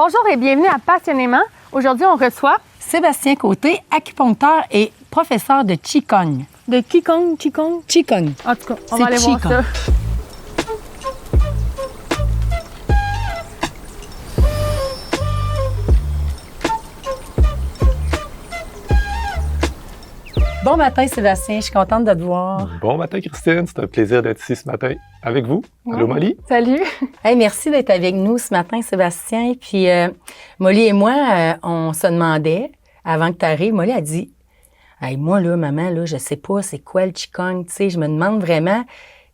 Bonjour et bienvenue à Passionnément. Aujourd'hui, on reçoit Sébastien Côté, acupuncteur et professeur de Qigong. de Qigong. Qigong. En tout cas, on C'est va aller voir Qigong. ça. Bon matin, Sébastien. Je suis contente de te voir. Bon matin, Christine. C'est un plaisir d'être ici ce matin avec vous. Allô, Molly? Salut. Hey, merci d'être avec nous ce matin, Sébastien. Puis, Molly et moi, on se demandait, avant que tu arrives, Molly a dit, hey, moi, là, maman, là, je sais pas c'est quoi le Qigong. Tu sais, je me demande vraiment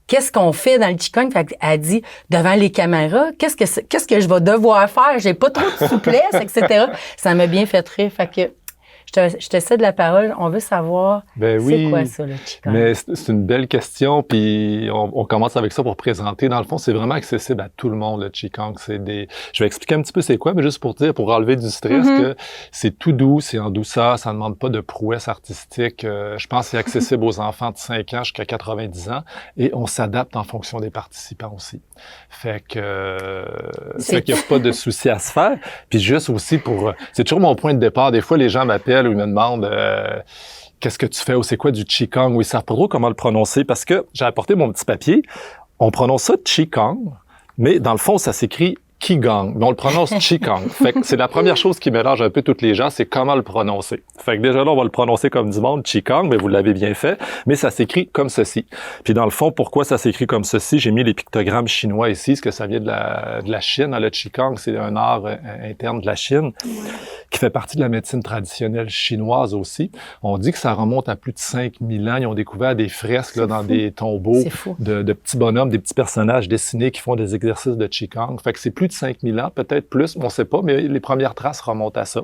qu'est-ce qu'on fait dans le Qigong. Fait qu'elle a dit, devant les caméras, qu'est-ce que je vais devoir faire? J'ai pas trop de souplesse, etc. Ça m'a bien fait rire. Fait que je te cède la parole. On veut savoir, c'est quoi ça, le Qigong? Mais c'est une belle question, puis on commence avec ça pour présenter. Dans le fond, c'est vraiment accessible à tout le monde, le Qigong. Je vais expliquer un petit peu c'est quoi, mais juste pour dire, pour enlever du stress, que c'est tout doux, c'est en douceur, ça ne demande pas de prouesse artistique. Je pense que c'est accessible aux enfants de 5 ans jusqu'à 90 ans, et on s'adapte en fonction des participants aussi. Fait qu'il n'y a pas de souci à se faire. Puis juste aussi c'est toujours mon point de départ. Des fois, les gens m'appellent ou ils me demandent qu'est-ce que tu fais ou c'est quoi du Qigong, ou ils savent pas trop comment le prononcer parce que j'ai apporté mon petit papier. On prononce ça Qigong, mais dans le fond, ça s'écrit Qigong, mais on le prononce Qigong. Fait que c'est la première chose qui mélange un peu toutes les gens, c'est comment le prononcer. Fait que déjà là, on va le prononcer comme du monde, Qigong, mais vous l'avez bien fait, mais ça s'écrit comme ceci. Puis dans le fond, pourquoi ça s'écrit comme ceci? J'ai mis les pictogrammes chinois ici, parce que ça vient de la Chine. Le Qigong, c'est un art interne de la Chine qui fait partie de la médecine traditionnelle chinoise aussi. On dit que ça remonte à plus de 5000 ans. Ils ont découvert des fresques là, dans des tombeaux de petits bonhommes, des petits personnages dessinés qui font des exercices de Qigong. Fait que c'est plus de 5000 ans, peut-être plus, on ne sait pas, mais les premières traces remontent à ça.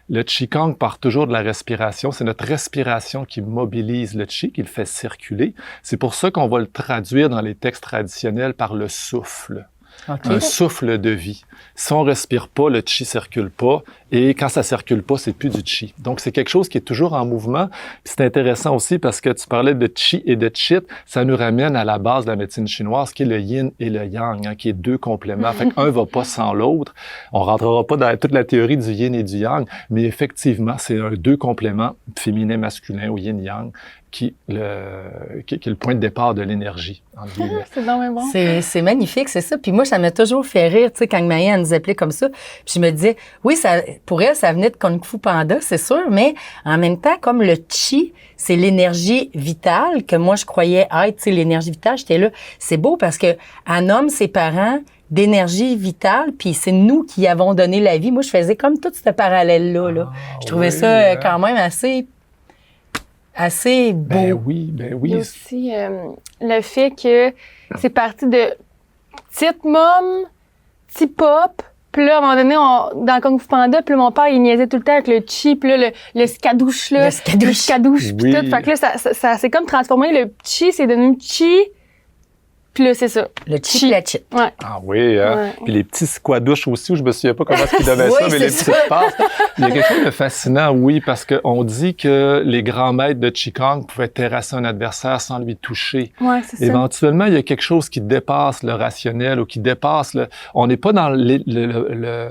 Le Qigong part toujours de la respiration. C'est notre respiration qui mobilise le Qi, qui le fait circuler. C'est pour ça qu'on va le traduire dans les textes traditionnels par le souffle. Okay. Un souffle de vie. Si on respire pas, le Qi circule pas. Et quand ça circule pas, c'est plus du Qi. Donc, c'est quelque chose qui est toujours en mouvement. Puis c'est intéressant aussi parce que tu parlais de Qi et de Qit. Ça nous ramène à la base de la médecine chinoise, qui est le yin et le yang, qui est deux compléments. Fait qu'un va pas sans l'autre. On rentrera pas dans toute la théorie du yin et du yang, mais effectivement, c'est un deux compléments, féminin-masculin ou yin-yang, qui est le point de départ de l'énergie. C'est vraiment bon. C'est magnifique, c'est ça. Puis moi, ça m'a toujours fait rire, tu sais, quand Maïa nous appelait comme ça. Puis je me disais, oui, pour elle, ça venait de Kung Fu Panda, c'est sûr, mais en même temps, comme le Qi, c'est l'énergie vitale que moi, je croyais être, tu sais, l'énergie vitale, j'étais là. C'est beau parce que un homme, ses parents, d'énergie vitale, puis c'est nous qui avons donné la vie. Moi, je faisais comme tout ce parallèle-là. Là. Je trouvais ça quand même assez beau. Ben oui. Il y a aussi le fait que c'est parti de petite mom, petit pop, puis là, à un moment donné, dans Kung Fu Panda, puis là, mon père, il niaisait tout le temps avec le Qi, puis là, le skadouche, là. Le skadouche, puis tout. Fait que là, ça s'est comme transformé. Le Qi, c'est devenu Qi. Puis là, c'est ça. Le Qi, la Qit. Ouais. Ah oui, hein? Ouais. Puis les petits squadouches aussi, je me souviens pas comment est-ce qu'ils donnaient ça, mais les petites passes. Il y a quelque chose de fascinant, oui, parce qu'on dit que les grands maîtres de Qigong pouvaient terrasser un adversaire sans lui toucher. Ouais, c'est ça. Éventuellement, il y a quelque chose qui dépasse le rationnel ou qui dépasse on n'est pas dans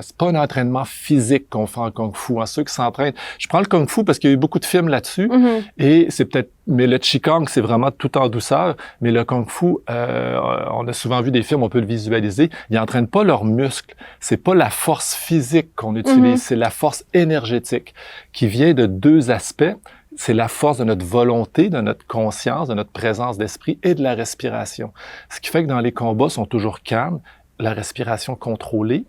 c'est pas un entraînement physique qu'on fait en Kung Fu. Hein. Ceux qui s'entraînent. Je prends le Kung Fu parce qu'il y a eu beaucoup de films là-dessus. Et c'est peut-être, mais le Qigong, c'est vraiment tout en douceur. Mais le Kung Fu, on a souvent vu des films, on peut le visualiser. Ils n'entraînent pas leurs muscles. C'est pas la force physique qu'on utilise, c'est la force énergétique qui vient de deux aspects. C'est la force de notre volonté, de notre conscience, de notre présence d'esprit et de la respiration. Ce qui fait que dans les combats, ils sont toujours calmes, la respiration contrôlée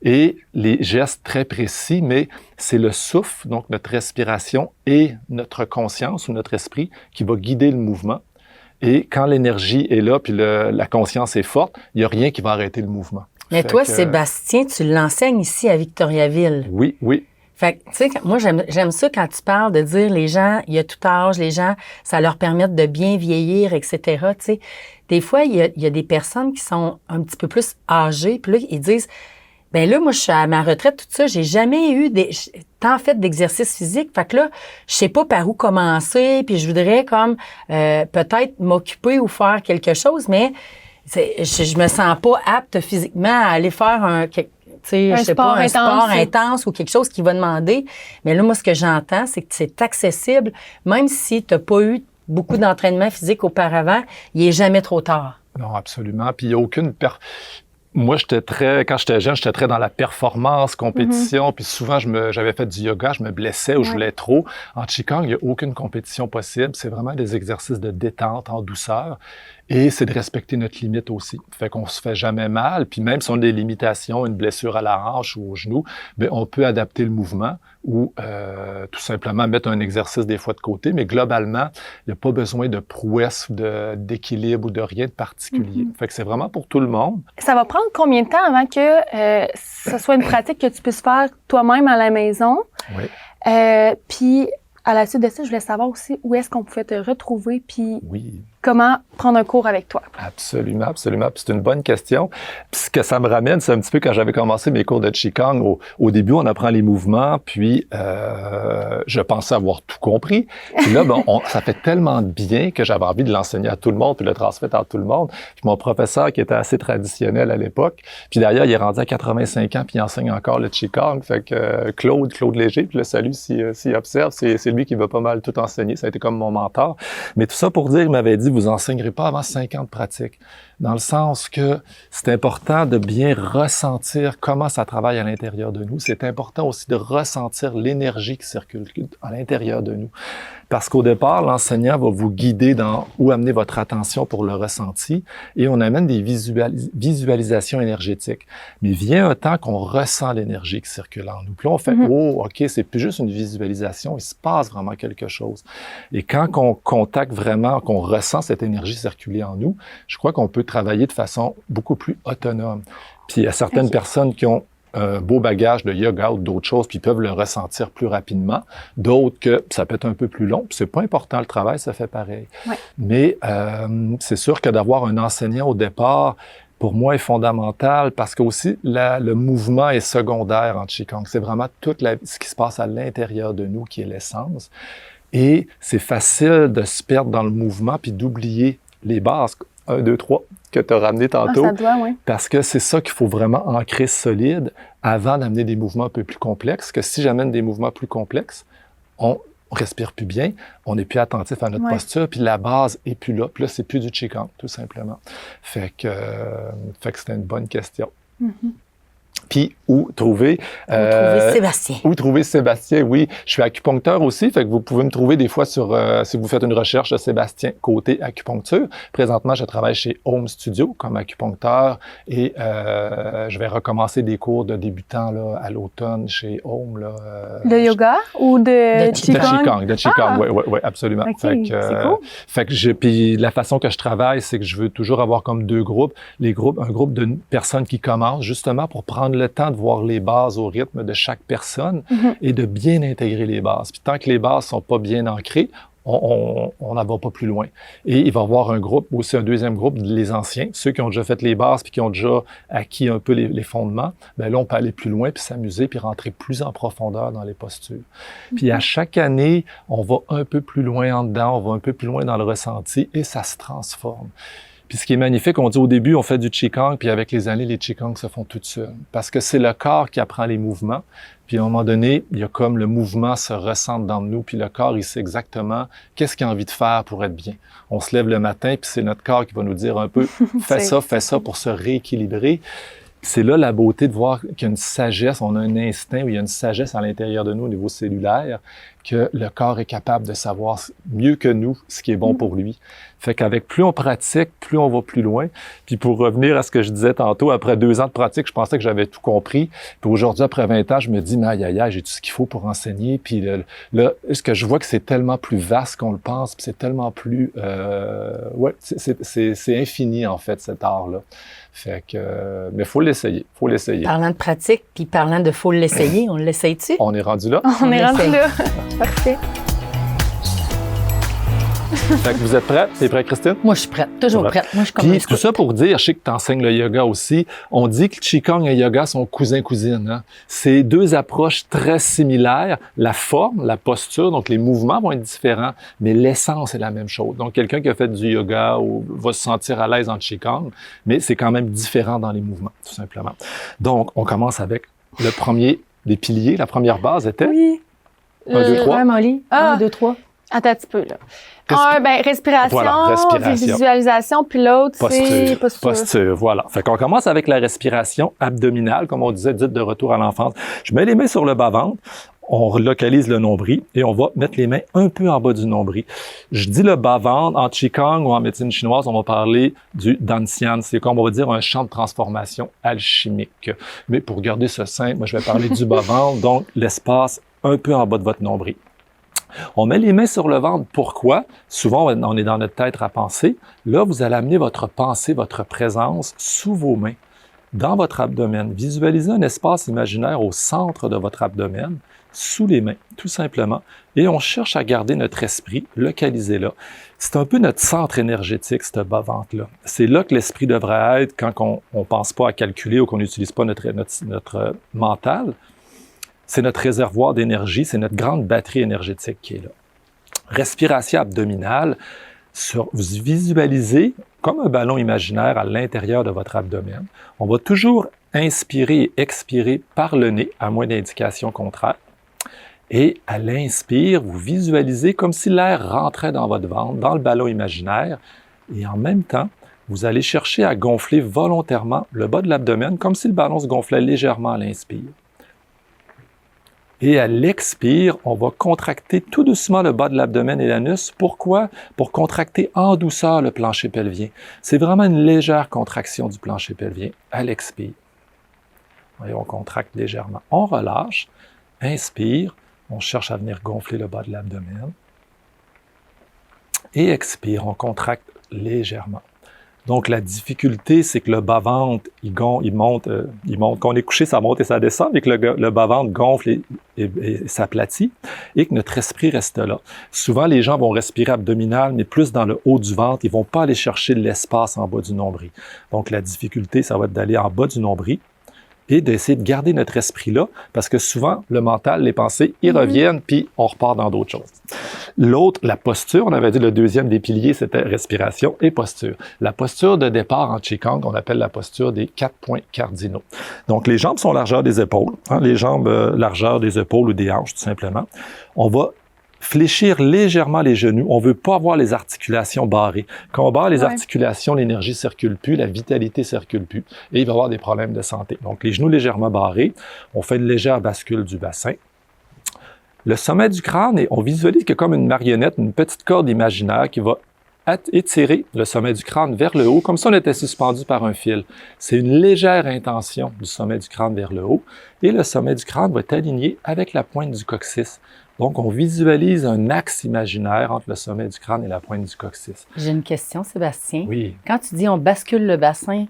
et les gestes très précis, mais c'est le souffle, donc notre respiration et notre conscience ou notre esprit qui va guider le mouvement. Et quand l'énergie est là, puis la conscience est forte, il n'y a rien qui va arrêter le mouvement. Mais toi, Sébastien, tu l'enseignes ici à Victoriaville. Oui. Fait que, tu sais, moi, j'aime ça quand tu parles de dire les gens, il y a tout âge, les gens, ça leur permet de bien vieillir, etc., tu sais. Des fois, il y a des personnes qui sont un petit peu plus âgées, puis là, ils disent, ben là, moi, je suis à ma retraite, tout ça, j'ai jamais eu tant fait d'exercice physique. Fait que là, je sais pas par où commencer, puis je voudrais comme peut-être m'occuper ou faire quelque chose, mais je me sens pas apte physiquement à aller faire sais, Un je sais pas, un sport sport intense ou quelque chose qui va demander. Mais là, moi, ce que j'entends, c'est que c'est accessible. Même si tu n'as pas eu beaucoup d'entraînement physique auparavant, il est jamais trop tard. Non, absolument. Puis il n'y a aucune Moi, quand j'étais jeune, j'étais très dans la performance, compétition, puis souvent, j'avais fait du yoga, je me blessais ou je voulais trop. En Qigong, il n'y a aucune compétition possible. C'est vraiment des exercices de détente en douceur. Et c'est de respecter notre limite aussi. Fait qu'on se fait jamais mal. Puis même si on a des limitations, une blessure à la hanche ou au genou, bien, on peut adapter le mouvement ou tout simplement mettre un exercice des fois de côté. Mais globalement, il n'y a pas besoin de prouesse, d'équilibre ou de rien de particulier. Fait que c'est vraiment pour tout le monde. Ça va prendre combien de temps avant que ce soit une pratique que tu puisses faire toi-même à la maison? Oui. Puis, à la suite de ça, je voulais savoir aussi où est-ce qu'on pouvait te retrouver, puis Oui. comment prendre un cours avec toi. Absolument, absolument. Puis c'est une bonne question. Puis ce que ça me ramène, c'est un petit peu quand j'avais commencé mes cours de Qigong. Au début, on apprend les mouvements, puis je pensais avoir tout compris. Puis là, ça fait tellement de bien que j'avais envie de l'enseigner à tout le monde, puis de le transmettre à tout le monde. Puis mon professeur, qui était assez traditionnel à l'époque, puis d'ailleurs, il est rendu à 85 ans, puis il enseigne encore le Qigong. Fait que Claude Léger, puis le salut s'il observe, c'est lui qui va pas mal tout enseigner. Ça a été comme mon mentor. Mais tout ça pour dire, il m'avait dit, vous enseignerez pas avant 5 ans de pratique. Dans le sens que c'est important de bien ressentir comment ça travaille à l'intérieur de nous. C'est important aussi de ressentir l'énergie qui circule à l'intérieur de nous. Parce qu'au départ, l'enseignant va vous guider dans où amener votre attention pour le ressenti et on amène des visualisations énergétiques. Mais vient un temps qu'on ressent l'énergie qui circule en nous. Puis là, on fait « Oh, OK, c'est plus juste une visualisation, il se passe vraiment quelque chose. » Et quand on contacte vraiment, qu'on ressent cette énergie circuler en nous, je crois qu'on peut travailler de façon beaucoup plus autonome. Puis il y a certaines personnes qui ont un beau bagage de yoga ou d'autres choses, puis peuvent le ressentir plus rapidement. D'autres que ça peut être un peu plus long, puis c'est pas important, le travail, ça fait pareil. Ouais. Mais c'est sûr que d'avoir un enseignant au départ, pour moi, est fondamental parce que aussi le mouvement est secondaire en Qigong. C'est vraiment ce qui se passe à l'intérieur de nous qui est l'essence. Et c'est facile de se perdre dans le mouvement puis d'oublier les bases. 1, 2, 3, que tu as ramené tantôt. Ah, ça doit, oui. Parce que c'est ça qu'il faut vraiment ancrer solide avant d'amener des mouvements un peu plus complexes. Que si j'amène des mouvements plus complexes, on respire plus bien, on n'est plus attentif à notre posture, puis la base est plus là. Puis là, c'est plus du Qigong, tout simplement. Fait que c'était une bonne question. Mm-hmm. Puis, où trouver Sébastien. Où trouver Sébastien, oui. Je suis acupuncteur aussi, fait que vous pouvez me trouver des fois sur, si vous faites une recherche de Sébastien côté acupuncture. Présentement, je travaille chez Home Studio comme acupuncteur et je vais recommencer des cours de débutants là, à l'automne chez Home. Là, de yoga ou de Qigong? De Qigong, oui, absolument. Okay, fait que, c'est cool. Fait que puis la façon que je travaille, c'est que je veux toujours avoir comme 2 groupes. Un groupe de personnes qui commencent justement pour prendre le temps de voir les bases au rythme de chaque personne et de bien intégrer les bases. Puis tant que les bases sont pas bien ancrées, on n'en va pas plus loin. Et il va y avoir un groupe, aussi un deuxième groupe, les anciens, ceux qui ont déjà fait les bases puis qui ont déjà acquis un peu les fondements. Bien là, on peut aller plus loin puis s'amuser puis rentrer plus en profondeur dans les postures. Puis à chaque année, on va un peu plus loin en dedans, on va un peu plus loin dans le ressenti et ça se transforme. Puis ce qui est magnifique, on dit au début, on fait du Qigong, puis avec les années, les Qigong se font toutes seules. Parce que c'est le corps qui apprend les mouvements. Puis à un moment donné, il y a comme le mouvement se ressent dans nous, puis le corps, il sait exactement qu'est-ce qu'il a envie de faire pour être bien. On se lève le matin, puis c'est notre corps qui va nous dire un peu, fais ça pour se rééquilibrer. C'est là la beauté de voir qu'il y a une sagesse, on a un instinct où il y a une sagesse à l'intérieur de nous au niveau cellulaire, que le corps est capable de savoir mieux que nous ce qui est bon pour lui. Fait qu'avec plus on pratique, plus on va plus loin. Puis pour revenir à ce que je disais tantôt, après 2 ans de pratique, je pensais que j'avais tout compris. Puis aujourd'hui, après 20 ans, je me dis, mais aïe, j'ai tout ce qu'il faut pour enseigner. Puis là, ce que je vois que c'est tellement plus vaste qu'on le pense, puis c'est tellement plus... c'est infini, en fait, cet art-là. Fait que... mais faut l'essayer. Parlant de pratique, puis parlant de faut l'essayer, on l'essaye-tu? On est rendu là. On est rendu là. Parfait. Fait que vous êtes prêts? T'es prête, Christine? Moi, je suis prête. Toujours Ouais. prête. Moi, je suis comme Puis un tout ça pour dire, je sais que tu enseignes le yoga aussi, on dit que Qigong et yoga sont cousins-cousines. Hein? C'est deux approches très similaires. La forme, la posture, donc les mouvements vont être différents, mais l'essence est la même chose. Donc quelqu'un qui a fait du yoga ou va se sentir à l'aise en Qigong, mais c'est quand même différent dans les mouvements, tout simplement. Donc, on commence avec le premier des piliers. La première base était... Oui. 1, 2, 3. Ouais, Molly. Ah. 1, 2, 3. Attends un petit peu, là. Respiration, Voilà, respiration. visualisation, puis l'autre, c'est posture. Posture, voilà. Fait qu'on commence avec la respiration abdominale, comme on disait, dite de retour à l'enfance. Je mets les mains sur le bas-ventre, on relocalise le nombril et on va mettre les mains un peu en bas du nombril. Je dis le bas-ventre, en Qigong ou en médecine chinoise, on va parler du Danxian. C'est comme on va dire un champ de transformation alchimique. Mais pour garder ça simple, moi je vais parler du bas-ventre, donc l'espace un peu en bas de votre nombril. On met les mains sur le ventre. Pourquoi? Souvent, on est dans notre tête à penser. Là, vous allez amener votre pensée, votre présence sous vos mains, dans votre abdomen. Visualisez un espace imaginaire au centre de votre abdomen, sous les mains, tout simplement. Et on cherche à garder notre esprit localisé là. C'est un peu notre centre énergétique, ce bas-ventre-là. C'est là que l'esprit devrait être quand on pense pas à calculer ou qu'on n'utilise pas notre mental. C'est notre réservoir d'énergie, c'est notre grande batterie énergétique qui est là. Respiration abdominale, vous visualisez comme un ballon imaginaire à l'intérieur de votre abdomen. On va toujours inspirer et expirer par le nez, à moins d'indications contraires. Et à l'inspire, vous visualisez comme si l'air rentrait dans votre ventre, dans le ballon imaginaire. Et en même temps, vous allez chercher à gonfler volontairement le bas de l'abdomen, comme si le ballon se gonflait légèrement à l'inspire. Et à l'expire, on va contracter tout doucement le bas de l'abdomen et l'anus. Pourquoi? Pour contracter en douceur le plancher pelvien. C'est vraiment une légère contraction du plancher pelvien à l'expire. Et on contracte légèrement. On relâche, inspire, on cherche à venir gonfler le bas de l'abdomen. Et expire, on contracte légèrement. Donc, la difficulté, c'est que le bas-ventre, il monte. Quand on est couché, ça monte et ça descend, mais que le bas-ventre gonfle et s'aplatit, et que notre esprit reste là. Souvent, les gens vont respirer abdominal, mais plus dans le haut du ventre. Ils vont pas aller chercher de l'espace en bas du nombril. Donc, la difficulté, ça va être d'aller en bas du nombril et d'essayer de garder notre esprit là, parce que souvent, le mental, les pensées, ils reviennent, puis on repart dans d'autres choses. L'autre, la posture, on avait dit le deuxième des piliers, c'était respiration et posture. La posture de départ en Qigong, on appelle la posture des 4 points cardinaux. Donc, les jambes sont largeur des épaules, les jambes largeur des épaules ou des hanches, tout simplement. On va fléchir légèrement les genoux. On veut pas avoir les articulations barrées. Quand on barre les articulations, l'énergie circule plus, la vitalité circule plus et il va y avoir des problèmes de santé. Donc, les genoux légèrement barrés, on fait une légère bascule du bassin. Le sommet du crâne, on visualise que comme une marionnette, une petite corde imaginaire qui va étirer le sommet du crâne vers le haut, comme si on était suspendu par un fil. C'est une légère intention du sommet du crâne vers le haut et le sommet du crâne va être aligné avec la pointe du coccyx. Donc, on visualise un axe imaginaire entre le sommet du crâne et la pointe du coccyx. J'ai une question, Sébastien. Oui. Quand tu dis on bascule le bassin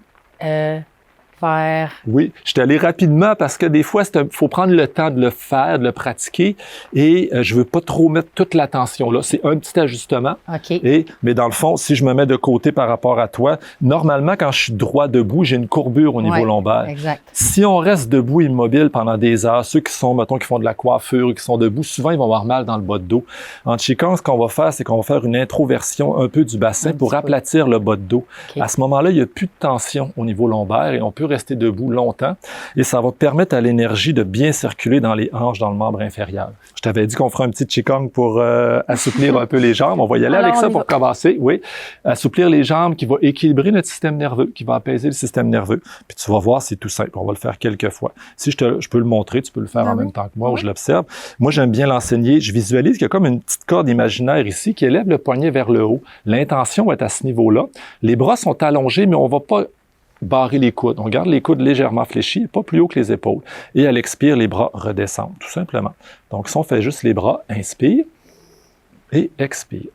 vers... Oui, je suis allé rapidement parce que des fois, faut prendre le temps de le faire, de le pratiquer et je veux pas trop mettre toute l'attention là. C'est un petit ajustement. OK. Mais dans le fond, si je me mets de côté par rapport à toi, normalement, quand je suis droit debout, j'ai une courbure au niveau lombaire. Exact. Si on reste debout immobile pendant des heures, ceux qui sont, mettons, qui font de la coiffure ou qui sont debout, souvent, ils vont avoir mal dans le bas de dos. En Qigong, ce qu'on va faire, c'est qu'on va faire une introversion un peu du bassin pour aplatir le bas de dos. Okay. À ce moment-là, il n'y a plus de tension au niveau lombaire et on peut rester debout longtemps et ça va permettre à l'énergie de bien circuler dans les hanches, dans le membre inférieur. Je t'avais dit qu'on ferait un petit Qigong pour assouplir un peu les jambes. On va y aller avec ça pour commencer. Oui, assouplir les jambes qui va équilibrer notre système nerveux, qui va apaiser le système nerveux. Puis tu vas voir, c'est tout simple. On va le faire quelques fois. Si je peux le montrer, tu peux le faire en même temps que moi ou je l'observe. Moi, j'aime bien l'enseigner. Je visualise qu'il y a comme une petite corde imaginaire ici qui élève le poignet vers le haut. L'intention va être à ce niveau-là. Les bras sont allongés, mais on va pas barrer les coudes. On garde les coudes légèrement fléchis, pas plus haut que les épaules. Et à l'expire, les bras redescendent, tout simplement. Donc, si on fait juste les bras, inspire et expire.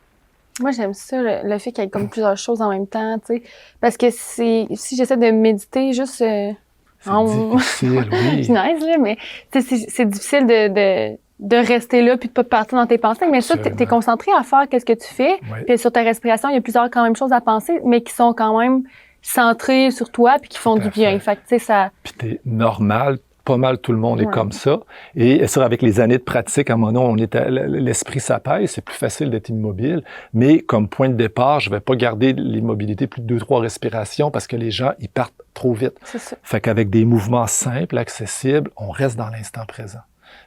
Moi, j'aime ça, le fait qu'il y ait comme plusieurs choses en même temps, tu sais. Parce que si j'essaie de méditer juste... C'est difficile, oui. C'est nice, là, mais c'est difficile de rester là puis de pas partir dans tes pensées. Mais ça, t'es concentré à faire qu'est-ce que tu fais. Oui. Puis sur ta respiration, il y a plusieurs quand même choses à penser, mais qui sont quand même centrées sur toi puis qui font du bien. Fait que, tu sais, ça... Puis t'es normal. Pas mal tout le monde est Ouais. comme ça. Et ça, avec les années de pratique, à mon nom, l'esprit s'apaise, c'est plus facile d'être immobile. Mais comme point de départ, je vais pas garder l'immobilité plus de 2-3 respirations parce que les gens, ils partent trop vite. C'est ça. Fait qu'avec des mouvements simples, accessibles, on reste dans l'instant présent.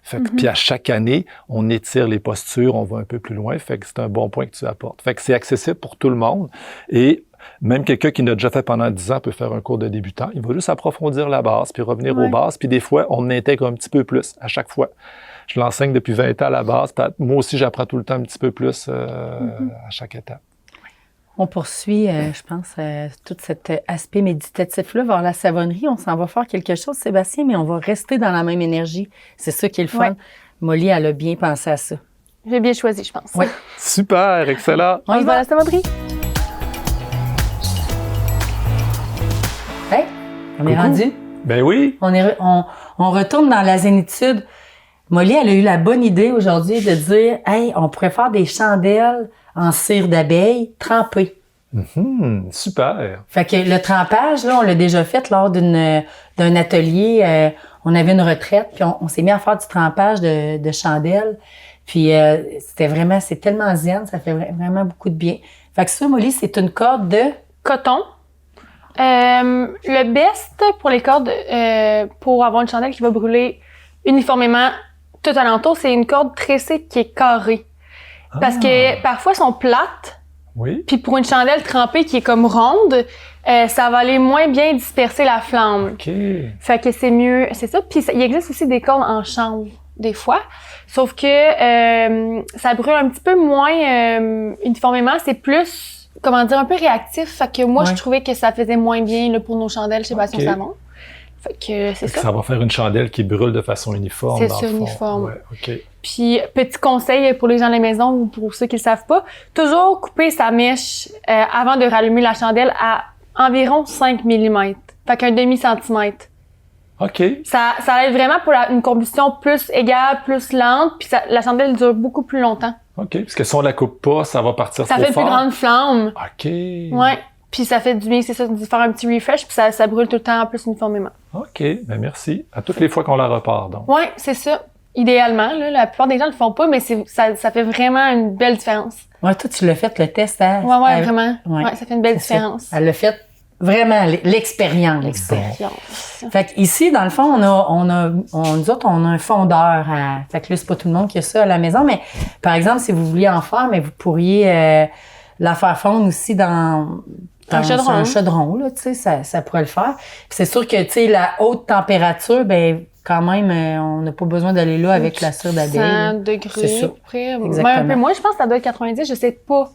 Fait que, puis à chaque année, on étire les postures, on va un peu plus loin. Fait que c'est un bon point que tu apportes. Fait que c'est accessible pour tout le monde. Et même quelqu'un qui l'a déjà fait pendant 10 ans peut faire un cours de débutant. Il va juste approfondir la base, puis revenir aux bases. Puis des fois, on intègre un petit peu plus à chaque fois. Je l'enseigne depuis 20 ans à la base. Moi aussi, j'apprends tout le temps un petit peu plus à chaque étape. On poursuit, je pense, tout cet aspect méditatif-là vers la savonnerie. On s'en va faire quelque chose, Sébastien, mais on va rester dans la même énergie. C'est ça qui est le fun. Ouais. Molly, elle a bien pensé à ça. J'ai bien choisi, je pense. Oui. Super, excellent. On y va à la savonnerie. Hey, on est Coucou. rendu. Ben oui. On retourne dans la zénitude. Molly, elle a eu la bonne idée aujourd'hui de dire, hey, on pourrait faire des chandelles en cire d'abeille trempées. Super. Fait que le trempage, là, on l'a déjà fait lors d'un atelier. On avait une retraite, puis on s'est mis à faire du trempage de chandelles. Puis c'est tellement zen, ça fait vraiment beaucoup de bien. Fait que ça, Molly, c'est une corde de... Coton. Le best pour les cordes, pour avoir une chandelle qui va brûler uniformément tout alentour, c'est une corde tressée qui est carrée. Parce que parfois, elles sont plates. Oui. Puis pour une chandelle trempée qui est comme ronde, ça va aller moins bien disperser la flamme. OK. Fait que c'est mieux, c'est ça. Puis il existe aussi des cordes en chanvre, des fois. Sauf que ça brûle un petit peu moins uniformément. C'est plus, comment dire, un peu réactif. Fait que moi, je trouvais que ça faisait moins bien là, pour nos chandelles chez Bastien Savon. Fait que c'est ça. Ça va faire une chandelle qui brûle de façon uniforme. C'est dans ça, le fond. uniforme. Ouais, OK. Puis, petit conseil pour les gens à la maison ou pour ceux qui le savent pas, toujours couper sa mèche avant de rallumer la chandelle à environ 5 mm. Fait qu'un demi-centimètre. OK. Ça aide vraiment pour une combustion plus égale, plus lente, puis la chandelle dure beaucoup plus longtemps. OK. Parce que si on la coupe pas, ça va partir Ça trop fait une fort. plus grande flamme. OK. Ouais. Puis ça fait du bien, c'est ça, de faire un petit refresh, puis ça brûle tout le temps plus uniformément. OK. Ben merci. À toutes les fois qu'on la repart, donc. Ouais, c'est ça. Idéalement, là, la plupart des gens le font pas, mais ça fait vraiment une belle différence. Ouais, toi, tu l'as fait, le test. Hein? Ouais, vraiment. Ouais. Ouais, ça fait une belle C'est ça. différence. Elle l'a fait vraiment, l'expérience. L'expérience. Fait qu'ici, dans le fond, nous autres, on a un fondeur. Fait que là, c'est pas tout le monde qui a ça à la maison, mais par exemple, si vous vouliez en faire, mais vous pourriez la faire fondre aussi dans Un chaudron. sur un chaudron, là, tu sais, ça pourrait le faire. Puis c'est sûr que, tu sais, la haute température, ben quand même, on n'a pas besoin d'aller là avec la cire d'abeille. 100 degrés, C'est ça. à peu près. Exactement. Même un peu moins, je pense que ça doit être 90, je sais pas.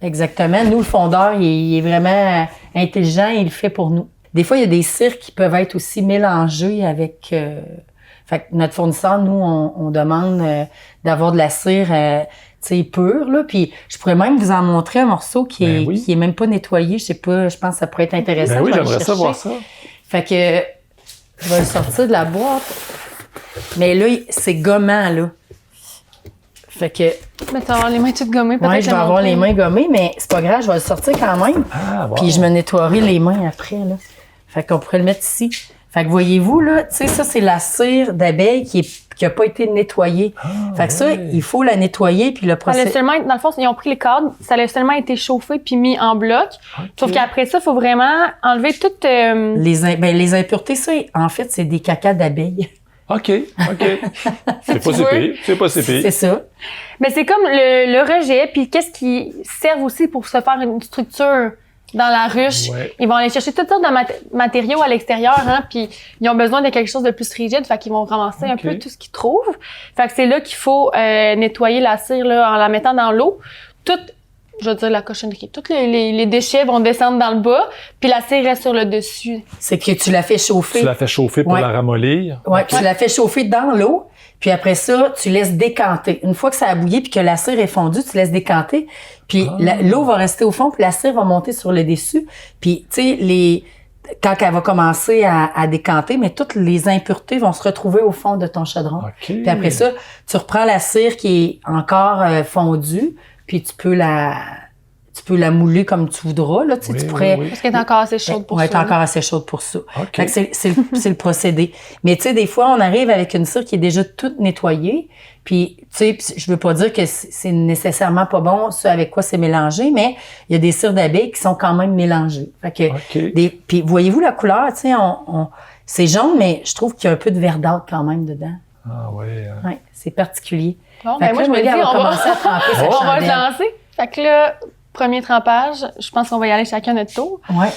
Exactement. Nous, le fondeur, il est vraiment intelligent et il le fait pour nous. Des fois, il y a des cires qui peuvent être aussi mélangées avec... Fait que notre fournisseur, nous, on demande d'avoir de la cire, tu sais, pure, là. Puis je pourrais même vous en montrer un morceau qui est même pas nettoyé. Je sais pas, je pense que ça pourrait être intéressant. Ben oui, Je vais le j'aimerais ça chercher. voir ça. Fait que je vais le sortir de la boîte. Mais là, c'est gommant, là. Fait que... Mais tu vas avoir les mains toutes gommées, peut-être. Ouais, je vais avoir les mains gommées, mais c'est pas grave, je vais le sortir quand même. Ah, wow. Puis je me nettoierai les mains après, là. Fait qu'on pourrait le mettre ici. Fait que voyez-vous, là, tu sais, ça, c'est la cire d'abeille qui a pas été nettoyée. Fait que ça, il faut la nettoyer, puis le Ça procès... allait seulement être, dans le fond, ils ont pris les cordes, ça allait seulement été chauffé puis mis en bloc. Sauf qu'après ça, il faut vraiment enlever toute... Les impuretés, ça, en fait, c'est des cacas d'abeilles. OK. C'est pas tu si veux. pire. C'est pas si pire. C'est ça. Mais c'est comme le rejet, puis qu'est-ce qui sert aussi pour se faire une structure dans la ruche. Ouais. Ils vont aller chercher toutes sortes de matériaux à l'extérieur, hein, puis ils ont besoin de quelque chose de plus rigide, fait qu'ils vont ramasser un peu tout ce qu'ils trouvent. Fait que c'est là qu'il faut nettoyer la cire là, en la mettant dans l'eau. Je veux dire la cochonnerie. Tous les déchets vont descendre dans le bas, puis la cire reste sur le dessus. C'est que tu la fais chauffer. Tu la fais chauffer pour la ramollir. Ouais, tu la fais chauffer dans l'eau, puis après ça, tu laisses décanter. Une fois que ça a bouilli puis que la cire est fondue, tu laisses décanter, puis l'eau va rester au fond, puis la cire va monter sur le dessus. Puis tu sais quand elle va commencer à décanter, mais toutes les impuretés vont se retrouver au fond de ton chaudron. OK. Puis après ça, tu reprends la cire qui est encore fondue, puis tu peux la mouler comme tu voudras. Là, tu pourrais... Parce qu'elle est encore assez chaude pour ça. Elle est encore assez chaude pour ça. OK. Fait que c'est le procédé. Mais tu sais, des fois, on arrive avec une cire qui est déjà toute nettoyée. Puis, tu sais, je veux pas dire que c'est nécessairement pas bon ce avec quoi c'est mélangé, mais il y a des cires d'abeilles qui sont quand même mélangées. Fait que puis voyez-vous la couleur, tu sais, c'est jaune, mais je trouve qu'il y a un peu de verdâtre quand même dedans. Ah ouais. Ouais, c'est particulier. Bon, Fait que moi, là, je me dis, elle va commencer à tremper sa on va se chandelle. lancer. Fait que là, premier trempage, je pense qu'on va y aller chacun notre tour. Ouais.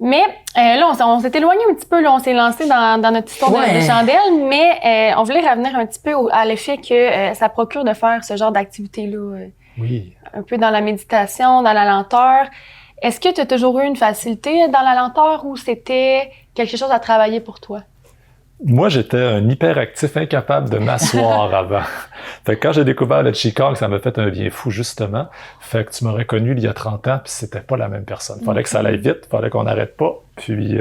Mais là, on s'est éloigné un petit peu, là, on s'est lancé dans notre histoire de chandelle, mais on voulait revenir un petit peu à l'effet que ça procure de faire ce genre d'activité-là. Oui. Un peu dans la méditation, dans la lenteur. Est-ce que tu as toujours eu une facilité dans la lenteur ou c'était quelque chose à travailler pour toi? Moi, j'étais un hyperactif incapable de m'asseoir avant. Fait que quand j'ai découvert le Qigong, ça m'a fait un bien fou, justement. Fait que tu m'aurais connu il y a 30 ans, puis c'était pas la même personne. Fallait que ça aille vite, fallait qu'on n'arrête pas. Puis,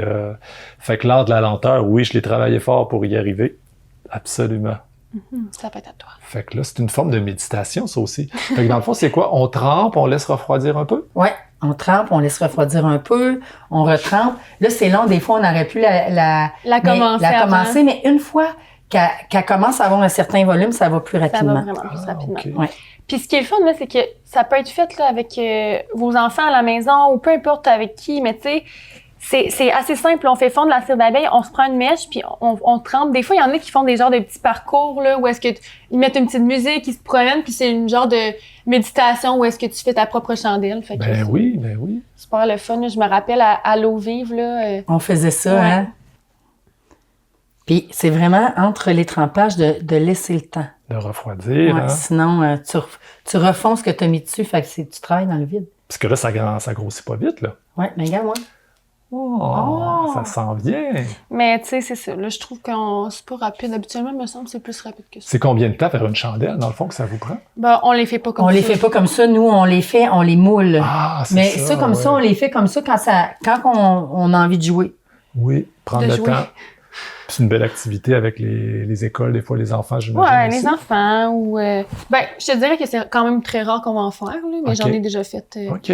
fait que l'art de la lenteur, oui, je l'ai travaillé fort pour y arriver. Absolument. Ça peut être à toi. Fait que là, c'est une forme de méditation, ça aussi. Fait que dans le fond, c'est quoi? On trempe, on laisse refroidir un peu? Ouais, on trempe, on laisse refroidir un peu, on retrempe. Là, c'est long, des fois, on aurait pu la commencer, mais une fois qu'elle commence à avoir un certain volume, ça va plus rapidement. Ça va vraiment plus rapidement. Okay. Ouais. Puis ce qui est le fun, là, c'est que ça peut être fait là, avec vos enfants à la maison ou peu importe avec qui, mais tu sais, c'est assez simple. On fait fondre la cire d'abeille, on se prend une mèche, puis on trempe. Des fois, il y en a qui font des genres de petits parcours, là, où est-ce que ils mettent une petite musique, ils se promènent, puis c'est une genre de méditation où est-ce que tu fais ta propre chandelle. Fait que Ben oui. super le fun. Là. Je me rappelle à l'eau vive, là. On faisait ça, Ouais. hein? Puis c'est vraiment entre les trempages de laisser le temps. De refroidir, Ouais, hein? sinon, tu refonds ce que tu as mis dessus, fait que tu travailles dans le vide. Parce que là, ça grossit pas vite, là. Ouais, mais regarde, moi. Oh, ça s'en vient. Mais tu sais, c'est ça. Là, je trouve que c'est pas rapide. Habituellement, il me semble que c'est plus rapide que ça. C'est combien de temps faire une chandelle, dans le fond, que ça vous prend? Ben, on les fait pas comme On ça. les fait pas comme ça, nous, on les moule. Ah, c'est mais ça. ça, comme ça, on les fait comme ça quand on a envie de jouer. Oui, prendre De le jouer. temps. Puis c'est une belle activité avec les écoles, des fois les enfants, j'imagine. Ouais, aussi. les enfants ou... ben, je te dirais que c'est quand même très rare qu'on va en faire, là, mais Ok. j'en ai déjà fait. OK.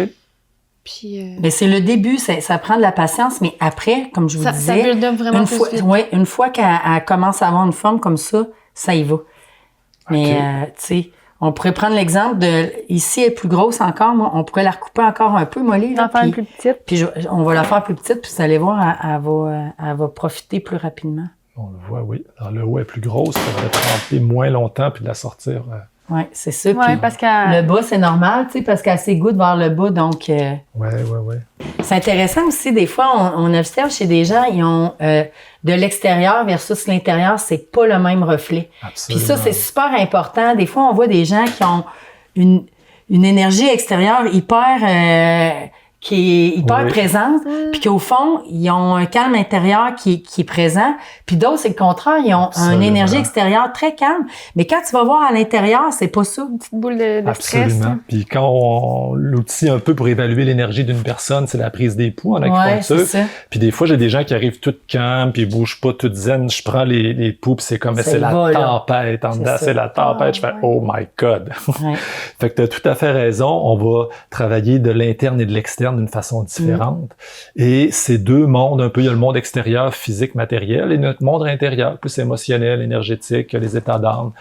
Puis... Mais c'est le début, ça prend de la patience, mais après, comme je vous ça disais, build up vraiment plus vite. une fois qu'elle commence à avoir une forme comme ça y va. Mais, tu sais, on pourrait prendre l'exemple ici, elle est plus grosse encore, moi, on pourrait la recouper encore un peu, Molly. En faire une plus petite. Puis on va la faire plus petite, puis vous allez voir, elle va profiter plus rapidement. On le voit, oui. Alors, le haut est plus grosse, ça va tremper moins longtemps puis de la sortir. Oui, c'est ça. Ouais, Puis parce que... le bas, c'est normal, tu sais, parce qu'elle a ses goûts vers le bas, donc... Ouais. C'est intéressant aussi, des fois, on observe chez des gens, ils ont de l'extérieur versus l'intérieur, c'est pas le même reflet. Absolument. Puis ça, c'est super important. Des fois, on voit des gens qui ont une énergie extérieure qui est hyper Oui. présente, puis qu'au fond, ils ont un calme intérieur qui est présent, puis d'autres, c'est le contraire, ils ont Absolument. une énergie extérieure très calme. Mais quand tu vas voir à l'intérieur, c'est pas ça. Petite boule de stress. Absolument. hein. Puis quand l'outil un peu pour évaluer l'énergie d'une personne, c'est la prise des pouls en Ouais, acupuncture. c'est ça. Puis des fois, j'ai des gens qui arrivent toutes calmes, puis ils bougent pas, toutes zen. Je prends les pouls, puis c'est comme, mais Ça c'est y la va, là. tempête en C'est dedans, ça. c'est la tempête. Je fais, oh my God. Ouais. Fait que tu as tout à fait raison. On va travailler de l'interne et de l'externe d'une façon différente. Et ces deux mondes, un peu, il y a le monde extérieur, physique, matériel, et notre monde intérieur, plus émotionnel, énergétique, les états d'âme.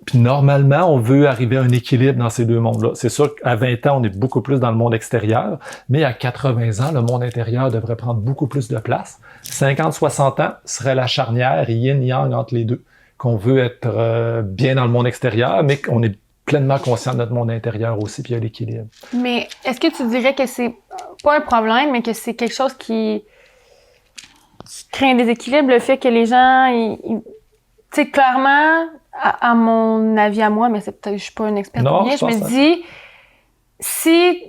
Puis normalement, on veut arriver à un équilibre dans ces deux mondes-là. C'est sûr qu'à 20 ans, on est beaucoup plus dans le monde extérieur, mais à 80 ans, le monde intérieur devrait prendre beaucoup plus de place. 50-60 ans serait la charnière yin-yang entre les deux. Qu'on veut être bien dans le monde extérieur, mais qu'on est pleinement conscient de notre monde intérieur aussi, puis il y a l'équilibre. Mais est-ce que tu dirais que c'est pas un problème, mais que c'est quelque chose qui crée un déséquilibre, le fait que les gens, tu sais, clairement, à mon avis à moi, mais c'est peut-être, je suis pas une experte Non, en rien, je je me pense dis, si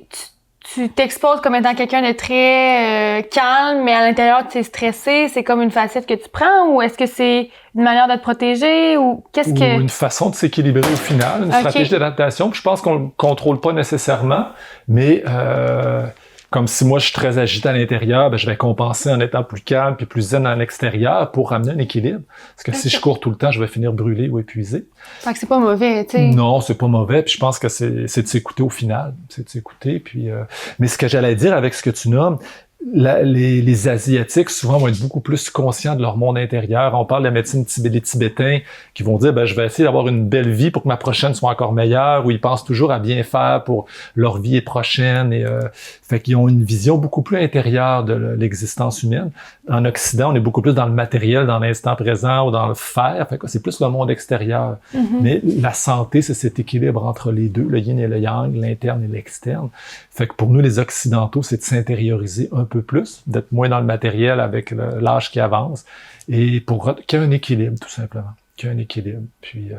tu t'exposes comme étant quelqu'un de très calme, mais à l'intérieur tu es stressé, c'est comme une facette que tu prends, ou est-ce que c'est une manière de te protéger, ou qu'est-ce Ou que... une façon de s'équilibrer au final, une Ok. stratégie d'adaptation. Puis je pense qu'on le contrôle pas nécessairement, mais comme si moi je suis très agité à l'intérieur, ben, je vais compenser en étant plus calme puis plus zen à l'extérieur pour ramener un équilibre. Parce que si je cours tout le temps, je vais finir brûlé ou épuisé. Fait que c'est pas mauvais, tu sais. Non, c'est pas mauvais. Puis je pense que c'est de s'écouter au final. C'est de s'écouter. Puis, mais ce que j'allais dire avec ce que tu nommes, les Asiatiques, souvent, vont être beaucoup plus conscients de leur monde intérieur. On parle de la médecine des Tibétains qui vont dire, ben, je vais essayer d'avoir une belle vie pour que ma prochaine soit encore meilleure, ou ils pensent toujours à bien faire pour leur vie prochaine. Et, fait qu'ils ont une vision beaucoup plus intérieure de l'existence humaine. En Occident, on est beaucoup plus dans le matériel, dans l'instant présent ou dans le faire. Fait que c'est plus le monde extérieur. Mais la santé, c'est cet équilibre entre les deux, le yin et le yang, l'interne et l'externe. Fait que pour nous, les Occidentaux, c'est de s'intérioriser un peu plus, d'être moins dans le matériel avec l'âge qui avance, et pour qu'il y ait un équilibre, tout simplement. Qu'il y ait un équilibre. Puis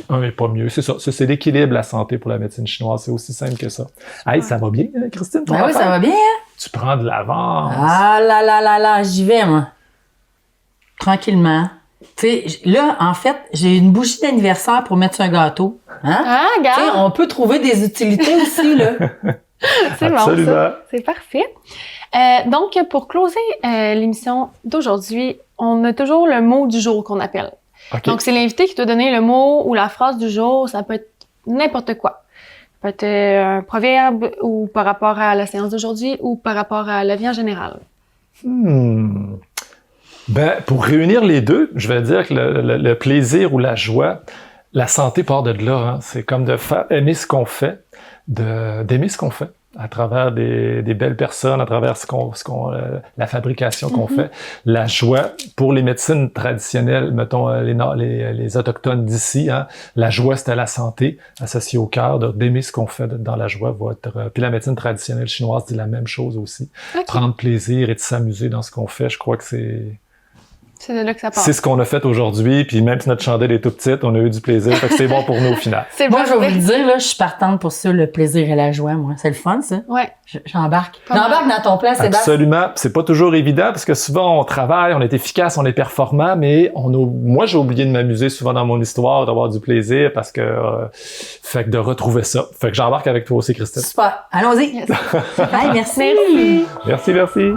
un n'est pas mieux. C'est ça. C'est l'équilibre, la santé pour la médecine chinoise. C'est aussi simple que ça. Hey, ça va bien, Christine? Ben oui, ça va bien, hein? Tu prends de l'avance. Ah là là là là, j'y vais, moi. Tranquillement. Tu sais, là, en fait, j'ai une bougie d'anniversaire pour mettre sur un gâteau. Hein? Ah, Tu sais, regarde! on peut trouver des utilités aussi, là. C'est bon, Absolument. ça. C'est parfait. Donc, pour closer l'émission d'aujourd'hui, on a toujours le mot du jour qu'on appelle. OK. Donc, c'est l'invité qui doit donner le mot ou la phrase du jour. Ça peut être n'importe quoi. Ça peut être un proverbe ou par rapport à la séance d'aujourd'hui ou par rapport à la vie en général. Ben, pour réunir les deux, je vais dire que le plaisir ou la joie, la santé part de là. Hein. C'est comme de faire aimer ce qu'on fait, d'aimer ce qu'on fait à travers des belles personnes, à travers la fabrication qu'on fait. La joie, pour les médecines traditionnelles, mettons les autochtones d'ici, hein, la joie c'était la santé associée au cœur, d'aimer ce qu'on fait dans la joie va être... Puis la médecine traditionnelle chinoise dit la même chose aussi. Okay. Prendre plaisir et de s'amuser dans ce qu'on fait, je crois que c'est de là que ça part. c'est ce qu'on a fait aujourd'hui, puis même si notre chandelle est tout petite, on a eu du plaisir, fait que c'est bon pour nous au final. C'est Moi, bon, je vais vous le dire, là, je suis partante pour ça, le plaisir et la joie, moi. C'est le fun, ça. Ouais. J'embarque. Pas mal. J'embarque dans ton plan, Sébastien. Absolument. C'est pas toujours évident parce que souvent on travaille, on est efficace, on est performant, mais moi j'ai oublié de m'amuser souvent dans mon histoire, d'avoir du plaisir parce que fait que de retrouver ça. Fait que j'embarque avec toi aussi, Christine. Super. Allons-y. Yes. Bye, merci. Merci. Merci, merci.